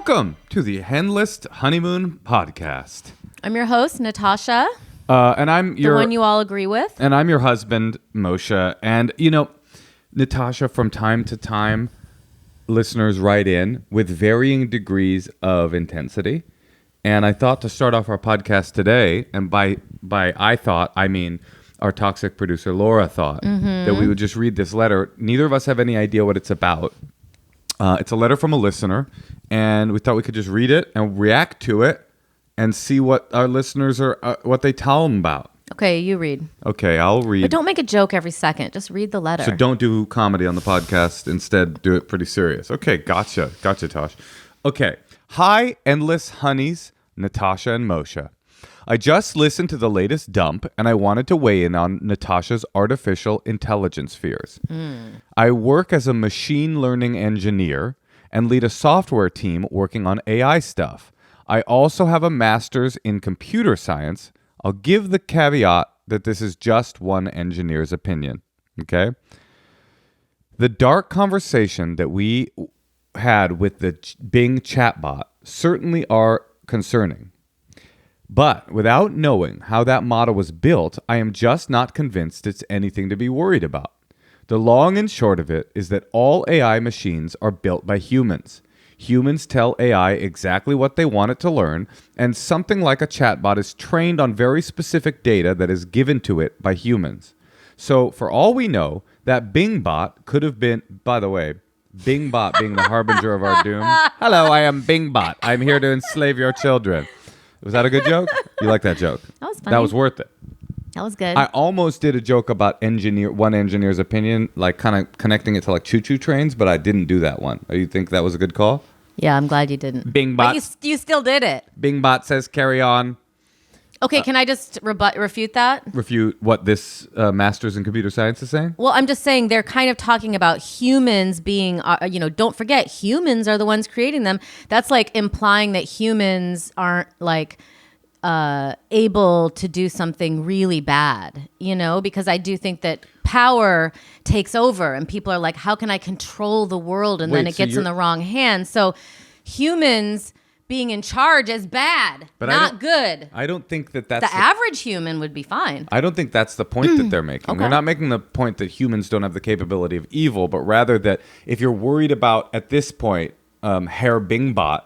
Welcome to the Endless Honeymoon Podcast. I'm your host, Natasha. And I'm the one you all agree with. And I'm your husband, Moshe. And, you know, Natasha, from time to time, listeners write in with varying degrees of intensity. And I thought to start off our podcast today, and by I thought, I mean our toxic producer, Laura, thought that we would just read this letter. Neither of us have any idea what it's about. It's a letter from a listener, and we thought we could just read it and react to it and see what our listeners are, what they tell them about. Okay, you read. Okay, I'll read. But don't make a joke every second. Just read the letter. So don't do comedy on the podcast. Instead, do it pretty serious. Okay, gotcha. Gotcha, Tosh. Okay. Hi, Endless Honeys, Natasha and Moshe. I just listened to the latest dump, and I wanted to weigh in on Natasha's artificial intelligence fears. I work as a machine learning engineer and lead a software team working on AI stuff. I also have a master's in computer science. I'll give the caveat that this is just one engineer's opinion, okay? The dark conversation that we had with the Bing chatbot certainly are concerning. But without knowing how that model was built, I am just not convinced it's anything to be worried about. The long and short of it is that all AI machines are built by humans. Humans tell AI exactly what they want it to learn, and something like a chatbot is trained on very specific data that is given to it by humans. So for all we know, that BingBot could have been, by the way, BingBot being the harbinger of our doom. Hello, I am BingBot. I'm here to enslave your children. Was that a good joke? You like that joke? That was funny. That was worth it. That was good. I almost did a joke about one engineer's opinion, like kind of connecting it to like choo-choo trains, but I didn't do that one. You think that was a good call? Yeah, I'm glad you didn't. BingBot. But you still did it. BingBot says carry on. Okay, can I just refute that? Refute what this master's in computer science is saying? Well, I'm just saying they're kind of talking about humans being, don't forget, humans are the ones creating them. That's like implying that humans aren't like able to do something really bad, because I do think that power takes over and people are like, how can I control the world? And then it gets in the wrong hands. So humans being in charge is bad, but not good. I don't think that's the average human would be fine. I don't think that's the point that they're making. Okay. They're not making the point that humans don't have the capability of evil, but rather that if you're worried about, at this point, Herr BingBot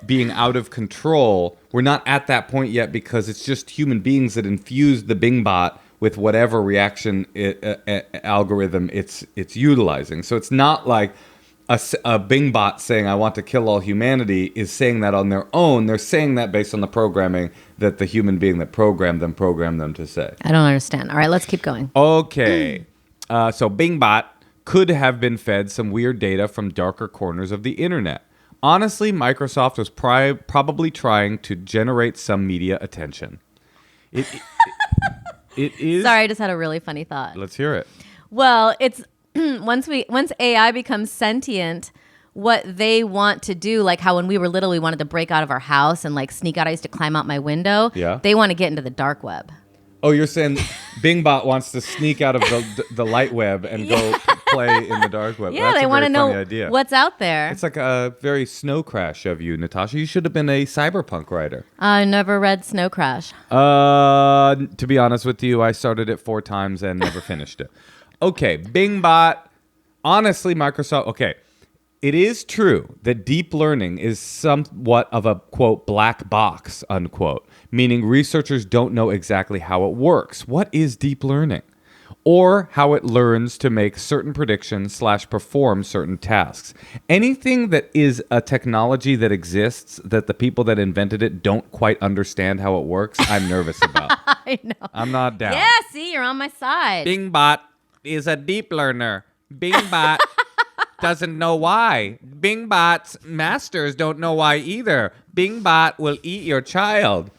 being out of control, we're not at that point yet because it's just human beings that infuse the BingBot with whatever reaction algorithm it's utilizing. So it's not like a BingBot saying, I want to kill all humanity is saying that on their own. They're saying that based on the programming that the human being that programmed them to say. I don't understand. All right, let's keep going. Okay. So BingBot could have been fed some weird data from darker corners of the internet. Honestly, Microsoft was probably trying to generate some media attention. It is... Sorry, I just had a really funny thought. Let's hear it. Well, it's... Once AI becomes sentient, what they want to do, like how when we were little, we wanted to break out of our house and like sneak out. I used to climb out my window. Yeah. They want to get into the dark web. Oh, you're saying BingBot wants to sneak out of the light web and go play in the dark web. Yeah, they want to know what's out there. It's like a very Snow Crash of you, Natasha. You should have been a cyberpunk writer. I never read Snow Crash. To be honest with you, I started it 4 times and never finished it. Okay, BingBot. Honestly, Microsoft. Okay, it is true that deep learning is somewhat of a, quote, black box, unquote, meaning researchers don't know exactly how it works. What is deep learning? Or how it learns to make certain predictions / perform certain tasks. Anything that is a technology that exists that the people that invented it don't quite understand how it works, I'm nervous about. I know. I'm not down. Yeah, see, you're on my side. BingBot is a deep learner. BingBot doesn't know why. BingBot's masters don't know why either. BingBot will eat your child.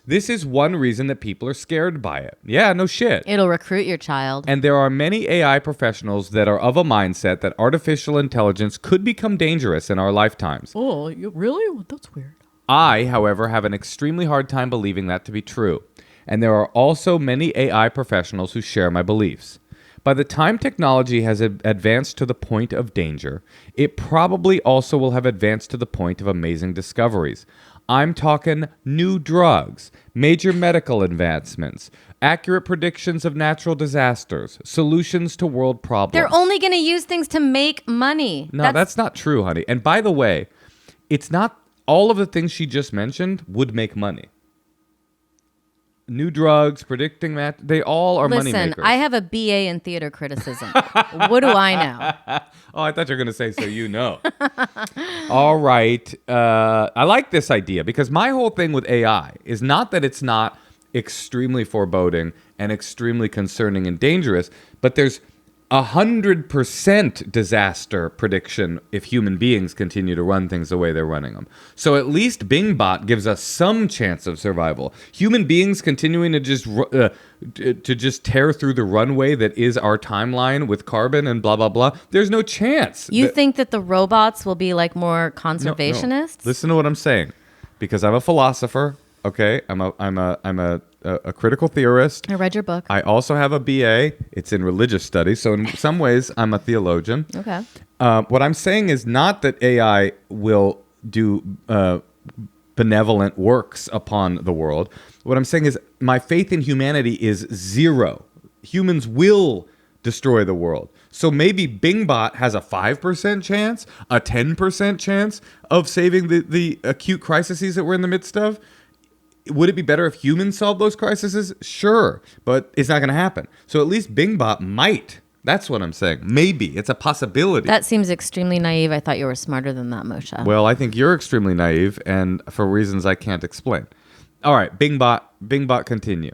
This is one reason that people are scared by it. Yeah, no shit. It'll recruit your child. And there are many AI professionals that are of a mindset that artificial intelligence could become dangerous in our lifetimes. Oh, really? Well, that's weird. I, however, have an extremely hard time believing that to be true. And there are also many AI professionals who share my beliefs. By the time technology has advanced to the point of danger, it probably also will have advanced to the point of amazing discoveries. I'm talking new drugs, major medical advancements, accurate predictions of natural disasters, solutions to world problems. They're only going to use things to make money. No, that's not true, honey. And by the way, it's not all of the things she just mentioned would make money. New drugs, predicting that, they all are money makers. Listen, I have a BA in theater criticism. What do I know? Oh, I thought you were going to say, so you know. All right. I like this idea because my whole thing with AI is not that it's not extremely foreboding and extremely concerning and dangerous, but there's 100% disaster prediction if human beings continue to run things the way they're running them. So at least BingBot gives us some chance of survival. Human beings continuing to just tear through the runway that is our timeline with carbon and blah blah blah. There's no chance. You think that the robots will be like more conservationists? No. Listen to what I'm saying, because I'm a philosopher. Okay, I'm a critical theorist. I read your book. I also have a BA. It's in religious studies, so in some ways, I'm a theologian. Okay. What I'm saying is not that AI will do benevolent works upon the world. What I'm saying is my faith in humanity is zero. Humans will destroy the world. So maybe BingBot has a 5% chance, a 10% chance of saving the acute crises that we're in the midst of. Would it be better if humans solve those crises? Sure, but it's not going to happen. So at least BingBot might. That's what I'm saying. Maybe. It's a possibility. That seems extremely naive. I thought you were smarter than that, Moshe. Well, I think you're extremely naive, and for reasons I can't explain. All right, BingBot, continue.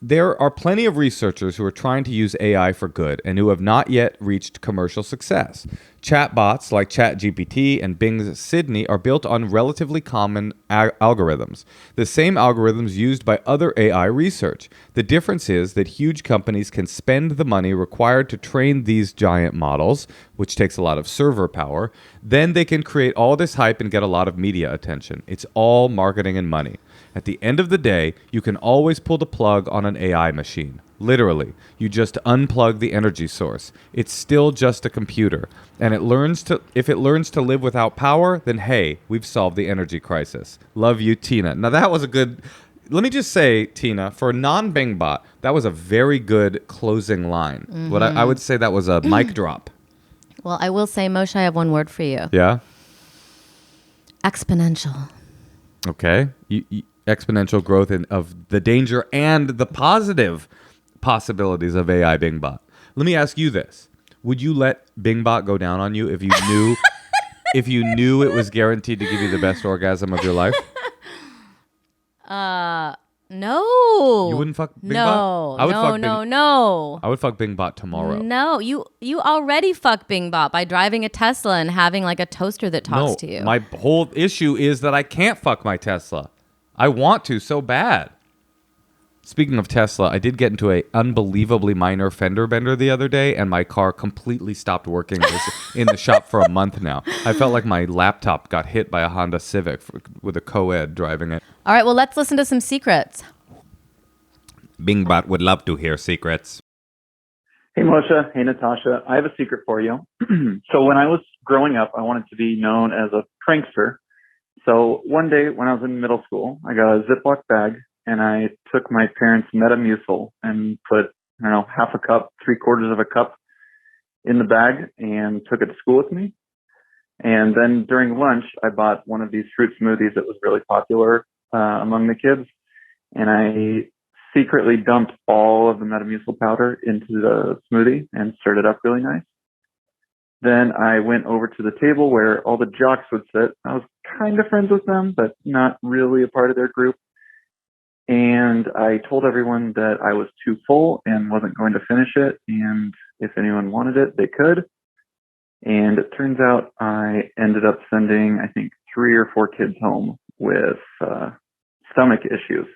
There are plenty of researchers who are trying to use AI for good and who have not yet reached commercial success. Chatbots like ChatGPT and Bing's Sydney are built on relatively common algorithms, the same algorithms used by other AI research. The difference is that huge companies can spend the money required to train these giant models, which takes a lot of server power. Then they can create all this hype and get a lot of media attention. It's all marketing and money. At the end of the day, you can always pull the plug on an AI machine. Literally, you just unplug the energy source. It's still just a computer. And if it learns to live without power, then hey, we've solved the energy crisis. Love you, Tina. Now that was a good... Let me just say, Tina, for a non-BingBot, that was a very good closing line. Mm-hmm. I would say that was a mic drop. Well, I will say, Moshe, I have one word for you. Yeah? Exponential. Okay. Exponential growth of the danger and the positive possibilities of AI BingBot. Let me ask you this. Would you let BingBot go down on you if you knew if you knew it was guaranteed to give you the best orgasm of your life? No. You wouldn't fuck BingBot? No. I would No. I would fuck BingBot tomorrow. No, you already fuck BingBot by driving a Tesla and having like a toaster that talks to you. My whole issue is that I can't fuck my Tesla. I want to so bad. Speaking of Tesla, I did get into a unbelievably minor fender bender the other day, and my car completely stopped working in the shop for a month now. I felt like my laptop got hit by a Honda Civic with a co-ed driving it. All right, well, let's listen to some secrets. BingBot would love to hear secrets. Hey, Moshe. Hey, Natasha. I have a secret for you. So when I was growing up, I wanted to be known as a prankster. So one day when I was in middle school, I got a Ziploc bag and I took my parents' Metamucil and put, half a cup, 3/4 of a cup in the bag and took it to school with me. And then during lunch, I bought one of these fruit smoothies that was really popular among the kids. And I secretly dumped all of the Metamucil powder into the smoothie and stirred it up really nice. Then I went over to the table where all the jocks would sit. I was kind of friends with them, but not really a part of their group. And I told everyone that I was too full and wasn't going to finish it. And if anyone wanted it, they could. And it turns out I ended up sending, I think, 3 or 4 kids home with stomach issues.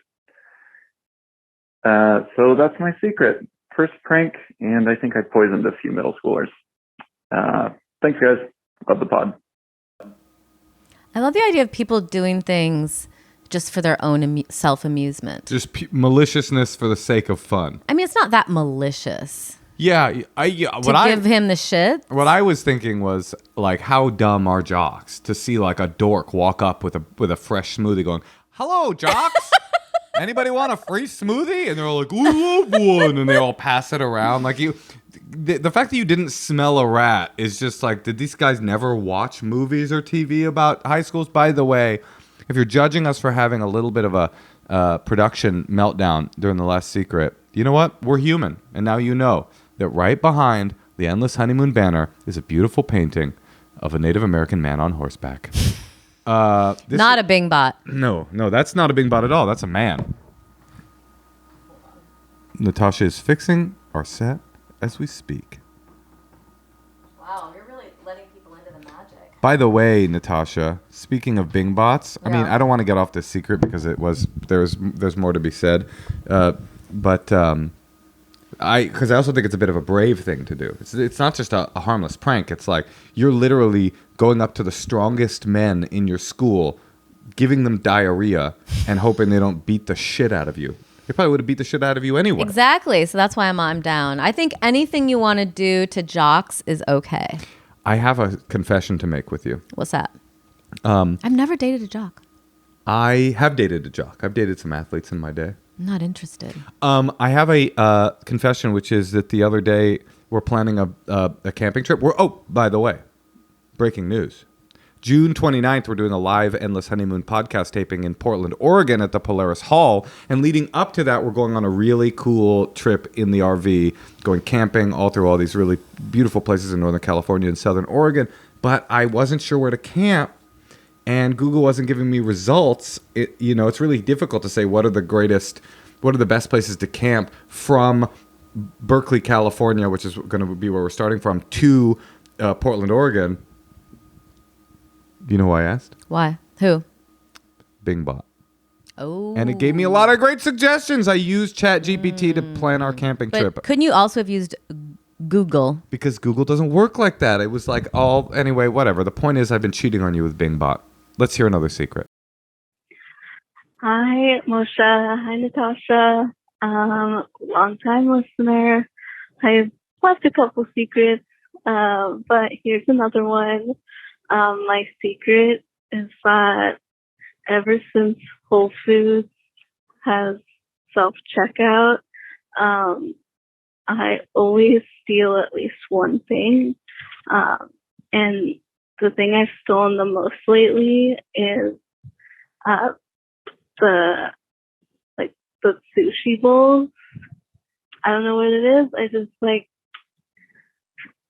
So that's my secret. First prank, and I think I poisoned a few middle schoolers. Thanks, guys. Love the pod. I love the idea of people doing things just for their own self-amusement. Just maliciousness for the sake of fun. I mean, it's not that malicious. Yeah, Give him the shit. What I was thinking was like, how dumb are jocks to see like a dork walk up with a fresh smoothie, going, "Hello, jocks. Anybody want a free smoothie?" And they're all like, "We love one," and they all pass it around. Like the fact that you didn't smell a rat is just like, did these guys never watch movies or TV about high schools? By the way, if you're judging us for having a little bit of a production meltdown during the last secret, you know what? We're human, and now you know that right behind the Endless Honeymoon banner is a beautiful painting of a Native American man on horseback. Not a BingBot. No, that's not a BingBot at all. That's a man. Natasha is fixing our set as we speak. Wow, you're really letting people into the magic. By the way, Natasha, speaking of BingBots, I mean, Yeah. I don't want to get off this secret because there's more to be said, but because I also think it's a bit of a brave thing to do. It's not just a harmless prank. It's like you're literally going up to the strongest men in your school, giving them diarrhea, and hoping they don't beat the shit out of you. They probably would have beat the shit out of you anyway. Exactly. So that's why I'm down. I think anything you want to do to jocks is okay. I have a confession to make with you. What's that? I've never dated a jock. I have dated a jock. I've dated some athletes in my day. I'm not interested. I have a confession, which is that the other day we're planning a camping trip. By the way, breaking news. June 29th, we're doing a live Endless Honeymoon podcast taping in Portland, Oregon at the Polaris Hall. And leading up to that, we're going on a really cool trip in the RV, going camping all through all these really beautiful places in Northern California and Southern Oregon. But I wasn't sure where to camp, and Google wasn't giving me results. It's really difficult to say what are the best places to camp from Berkeley, California, which is going to be where we're starting from, to Portland, Oregon. You know who I asked? Why? Who? BingBot. Oh. And it gave me a lot of great suggestions. I used ChatGPT to plan our camping trip. Couldn't you also have used Google? Because Google doesn't work like that. It was like anyway, whatever. The point is I've been cheating on you with BingBot. Let's hear another secret. Hi, Moshe. Hi, Natasha. Long-time listener. I've left a couple secrets, but here's another one. My secret is that ever since Whole Foods has self-checkout, I always steal at least one thing. And the thing I've stolen the most lately is the sushi bowls. I don't know what it is.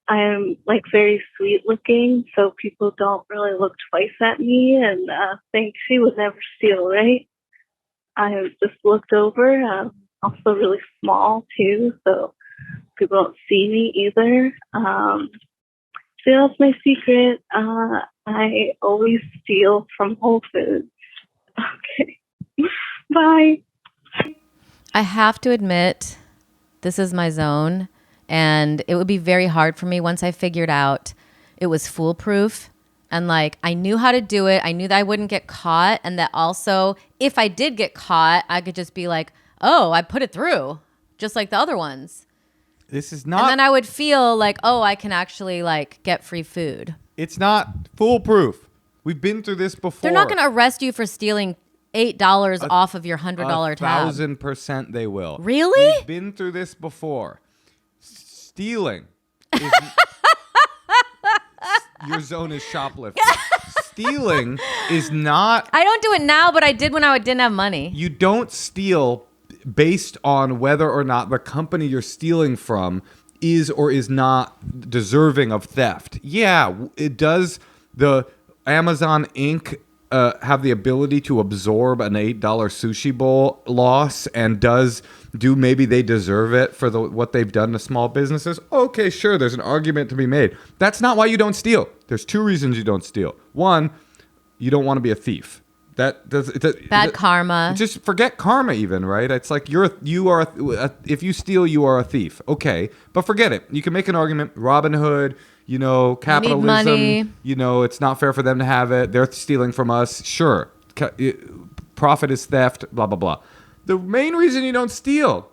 I'm very sweet looking, so people don't really look twice at me and think she would never steal, right? I just looked over. I'm also really small too, so people don't see me either. So that's my secret. I always steal from Whole Foods. Okay. Bye. I have to admit, this is my zone, and it would be very hard for me once I figured out it was foolproof. And I knew how to do it. I knew that I wouldn't get caught, and that also, if I did get caught, I could just be like, oh, I put it through, just like the other ones. This is not... And then I would feel like, oh, I can actually get free food. It's not foolproof. We've been through this before. They're not going to arrest you for stealing $8 off of your $100 tab. 1,000% they will. Really? We've been through this before. Stealing is... Your zone is shoplifting. Stealing is not... I don't do it now, but I did when I didn't have money. You don't steal based on whether or not the company you're stealing from is or is not deserving of theft. Yeah, it does. The Amazon Inc. Have the ability to absorb an $8 sushi bowl loss, and maybe they deserve it for what they've done to small businesses? Okay, sure, there's an argument to be made. That's not why you don't steal. There's two reasons you don't steal. One, you don't want to be a thief. Bad karma. Just forget karma even, right? It's like if you steal, you are a thief. Okay, but forget it. You can make an argument. Robin Hood, capitalism. Money. It's not fair for them to have it. They're stealing from us. Sure. profit is theft, blah, blah, blah. The main reason you don't steal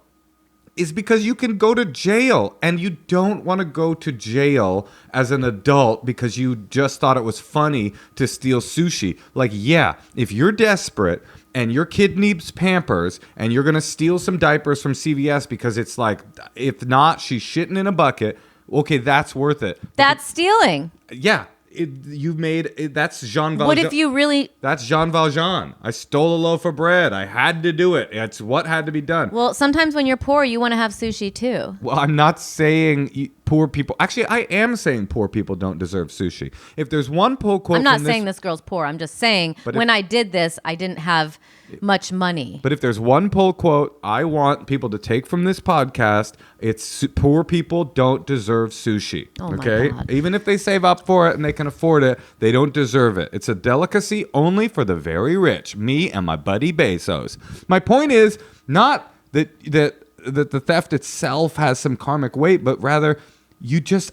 is because you can go to jail, and you don't want to go to jail as an adult because you just thought it was funny to steal sushi. Like, yeah, if you're desperate and your kid needs Pampers and you're going to steal some diapers from CVS because it's like, if not, she's shitting in a bucket, okay, that's worth it. That's stealing. Yeah. That's Jean Valjean. What if you really... That's Jean Valjean. I stole a loaf of bread. I had to do it. It's what had to be done. Well, sometimes when you're poor, you want to have sushi too. Well, I'm not saying poor people. Actually, I am saying poor people don't deserve sushi. If there's one quote, I'm not saying this girl's poor. I'm just saying when I did this, I didn't have much money. But if there's one pull quote I want people to take from this podcast, it's poor people don't deserve sushi. Oh okay? my God. Even if they save up for it and they can afford it, they don't deserve it. It's a delicacy only for the very rich. Me and my buddy Bezos. My point is not that the theft itself has some karmic weight, but rather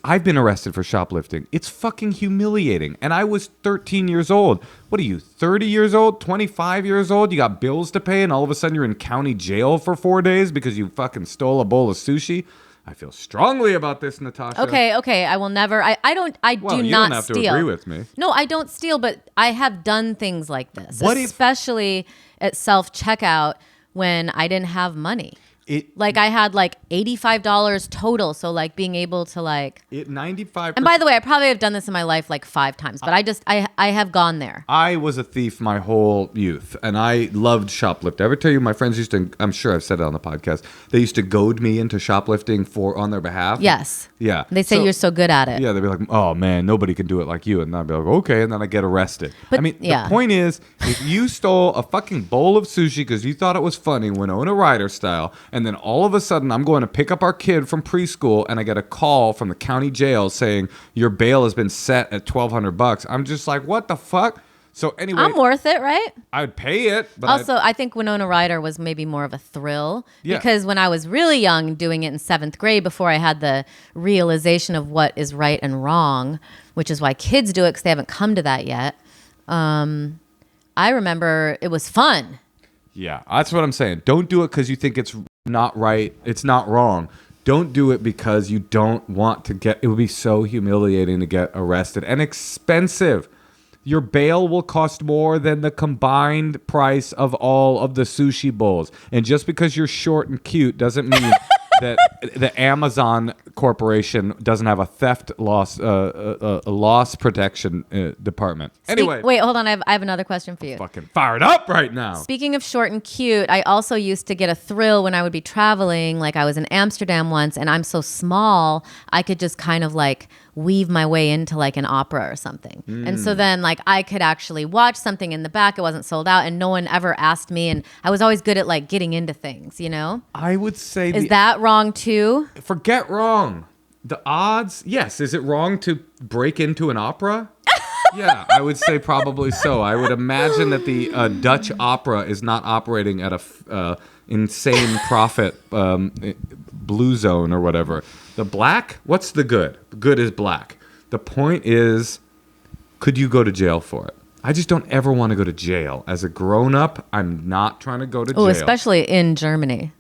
I've been arrested for shoplifting. It's fucking humiliating. And I was 13 years old. What are you, 30 years old? 25 years old? You got bills to pay and all of a sudden you're in county jail for 4 days because you fucking stole a bowl of sushi? I feel strongly about this, Natasha. Okay. I will never. I do you not don't have steal. to agree with me. No, I don't steal, but I have done things like this, What if- especially at self-checkout when I didn't have money. I had like $85 total. So like being able to like... 95%. And by the way, I probably have done this in my life like 5 times, but I have gone there. I was a thief my whole youth, and I loved shoplift. Ever tell you my friends used to, I'm sure I've said it on the podcast, they used to goad me into shoplifting on their behalf? Yes. Yeah. They say you're so good at it. Yeah, they'd be like, oh man, nobody can do it like you. And I'd be like, okay, and then I get arrested. But, the point is, if you stole a fucking bowl of sushi because you thought it was funny, Winona Ryder style, and then all of a sudden I'm going to pick up our kid from preschool and I get a call from the county jail saying your bail has been set at $1,200. I'm just like, what the fuck? So anyway, I'm worth it, right? I would pay it. But also, I think Winona Ryder was maybe more of a thrill Yeah. because when I was really young, doing it in 7th grade before I had the realization of what is right and wrong, which is why kids do it because they haven't come to that yet. I remember it was fun. Yeah, that's what I'm saying. Don't do it because you think it's not right. It's not wrong. Don't do it because you don't want to it would be so humiliating to get arrested and expensive. Your bail will cost more than the combined price of all of the sushi bowls. And just because you're short and cute doesn't mean that the Amazon Corporation doesn't have a theft loss protection department. Anyway. Wait, hold on. I have another question for you. Fucking fired up right now. Speaking of short and cute, I also used to get a thrill when I would be traveling. Like I was in Amsterdam once and I'm so small, I could just kind of like weave my way into like an opera or something. And so then like I could actually watch something in the back. It wasn't sold out and no one ever asked me. And I was always good at like getting into things, you know? I would say... Is that wrong too? Forget wrong. The odds, yes. Is it wrong to break into an opera? Yeah, I would say probably so. I would imagine that the Dutch opera is not operating at a insane profit blue zone or whatever. The black, what's the good? The good is black. The point is, could you go to jail for it? I just don't ever want to go to jail. As a grown-up, I'm not trying to go to jail. Oh, especially in Germany.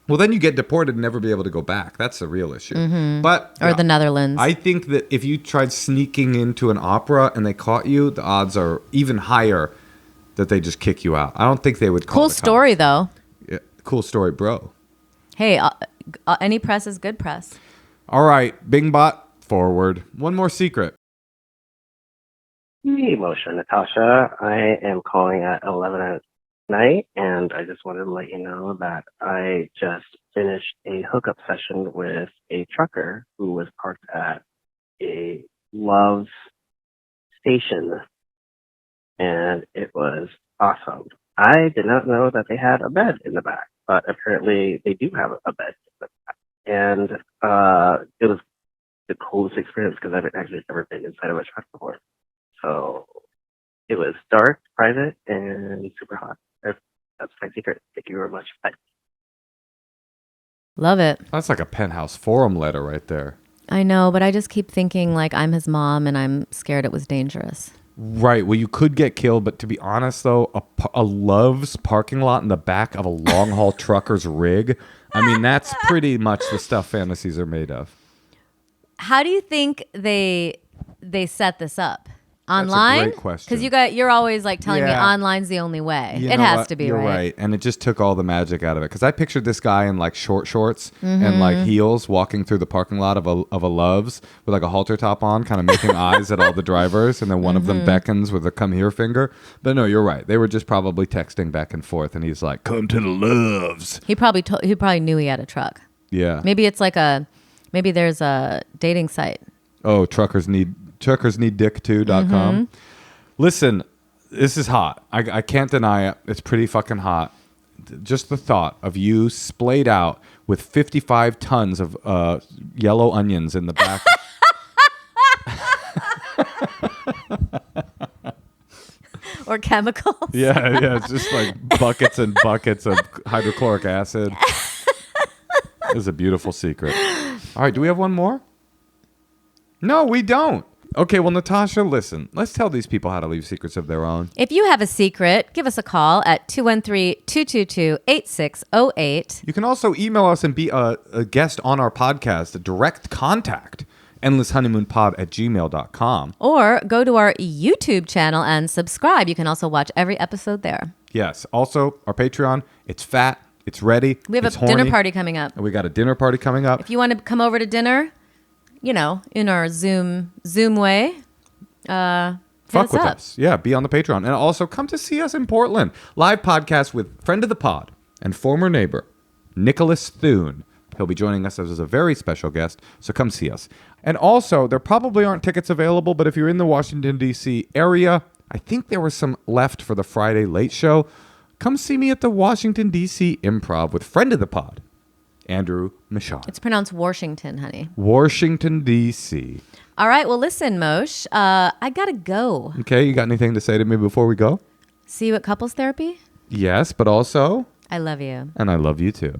Well, then you get deported and never be able to go back. That's the real issue. But Or the Netherlands. I think that if you tried sneaking into an opera and they caught you, the odds are even higher that they just kick you out. I don't think they would call Cool the cops. story, though. Yeah, cool story, bro. Hey, any press is good press. All right, BingBot, forward. One more secret. Hey, Moshe and Natasha. I am calling at 11 at night, and I just wanted to let you know that I just finished a hookup session with a trucker who was parked at a Love's station, and it was awesome. I did not know that they had a bed in the back, but apparently they do have a bed in the back. And it was the coolest experience because I've actually never been inside of a truck before. So it was dark, private, and super hot. That's my secret. Thank you very much. Bye. Love it. That's like a Penthouse Forum letter right there. I know, but I just keep thinking like I'm his mom and I'm scared it was dangerous. Right. Well, you could get killed, but to be honest, though, a Love's parking lot in the back of a long haul trucker's rig, I mean, that's pretty much the stuff fantasies are made of. How do you think they set this up? That's Online? a great question. Because you're always like telling me Yeah. online's the only way. You It know has what? to be, You're right. And it just took all the magic out of it. Because I pictured this guy in like short shorts and like heels walking through the parking lot of a Love's with like a halter top on, kind of making eyes at all the drivers. And then one of them beckons with a come here finger. But no, you're right. They were just probably texting back and forth. And he's like, come to the Love's. He probably knew he had a truck. Yeah. Maybe it's like maybe there's a dating site. Oh, truckersneeddick2.com. Listen, this is hot. I can't deny it. It's pretty fucking hot. Just the thought of you splayed out with 55 tons of yellow onions in the back. Or chemicals. Yeah. It's just like buckets and buckets of hydrochloric acid. This is a beautiful secret. All right, do we have one more? No, we don't. Okay, well, Natasha, listen. Let's tell these people how to leave secrets of their own. If you have a secret, give us a call at 213-222-8608. You can also email us and be a guest on our podcast, a direct contact, endlesshoneymoonpod@gmail.com. Or go to our YouTube channel and subscribe. You can also watch every episode there. Yes. Also, our Patreon, it's fat, it's ready, We have it's a horny, dinner party coming up. and we got a dinner party coming up. If you want to come over to dinner, in our Zoom way, Fuck us with up. us. Yeah, be on the Patreon. And also come to see us in Portland. Live podcast with friend of the pod and former neighbor, Nicholas Thune. He'll be joining us as a very special guest, so come see us. And also, there probably aren't tickets available, but if you're in the Washington, D.C. area, I think there was some left for the Friday late show. Come see me at the Washington, D.C. Improv with friend of the pod, Andrew Michaud. It's pronounced Washington, honey. Washington, D.C. All right. Well, listen, Moshe, I got to go. Okay, you got anything to say to me before we go? See you at couples therapy. Yes, but also, I love you. and I love you too.